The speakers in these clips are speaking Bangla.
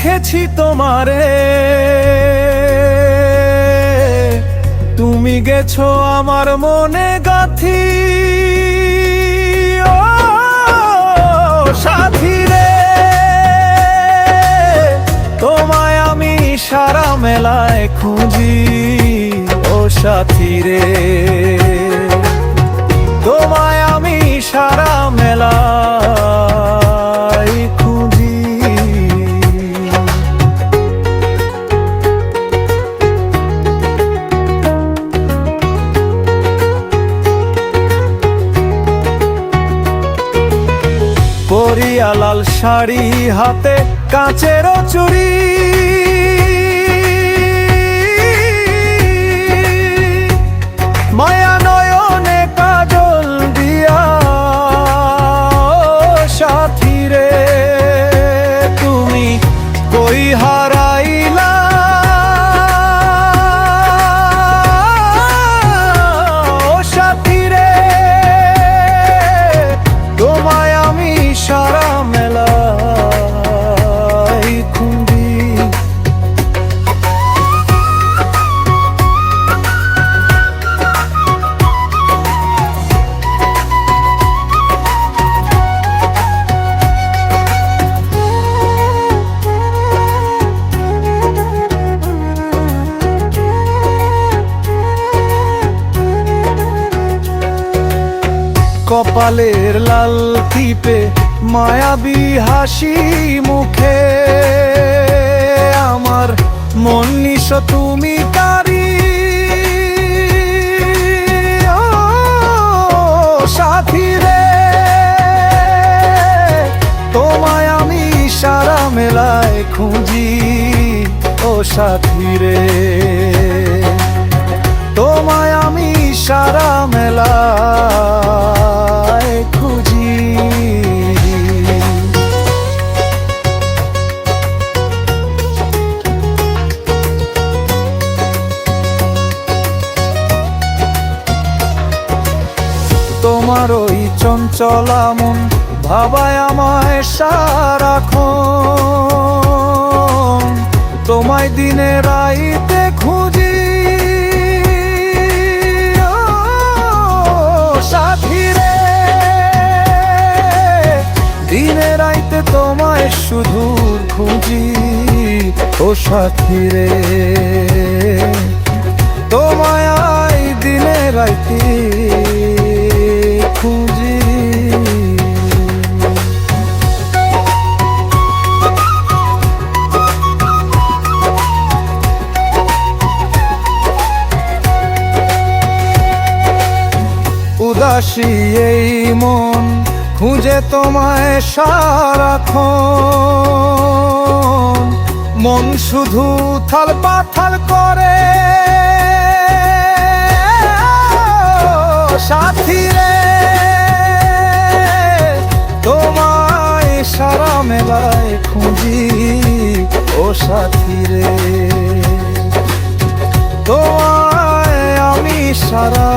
দেখেছি তোমারে, তুমি গেছো আমার মনে গাথি। ও সাথী রে, তোমায় আমি সারা মেলায় খুঁজি। ও সাথী রে, তোমায় আমি সারা মেলায় খুঁজি। পরিয়া লাল শাড়ি, হাতে কাঁচের চুড়ি, মায়া নয়নে কাজল দিয়া। সাথী রে, তুমি কই হারাইলা? ও সাথী রে, তোমায় আমি সারা মেলায় খুঁজি। কপালের লাল টিপে মায়াবী হাসি মুখে, আমার মন নিশ তুমি তারি। ও সাথী রে, তোমায় আমি সারা মেলায় খুঁজি। ও সাথী রে, তোমায় আমি সারা মেলায় খুঁজি। তোমার ওই চঞ্চলা মন ভাবায় আমায় সারাক্ষণ, তোমায় দিনে রাইতে খুঁজি। সাথী রে, দিনে রাইতে তোমায় শুধু খুঁজি। ও সাথী রে, তোমায় দিনে রাইতে খুঁজি। উদাসী এই মন খুঁজে তোমায় সারাক্ষণ, মন শুধু থাল পাথাল করে। সাথী রে, তোমায় সারা মেলায় খুঁজি। ও সাথী রে, তোমায় আমি সারা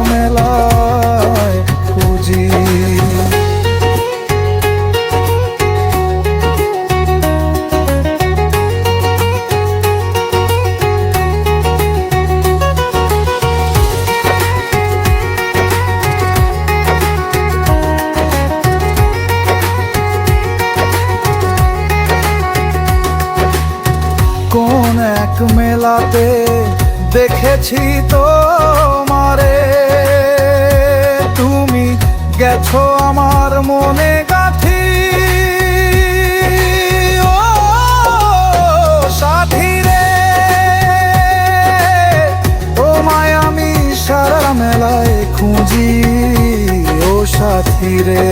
মেলায় খুঁজি। কোন এক মেলাতে দেখেছি তোমারে, তুমি গেছো আমার মনে গাথি। ও সাথী রে, তোমায় আমি সারা মেলায় খুঁজি। ও সাথী রে,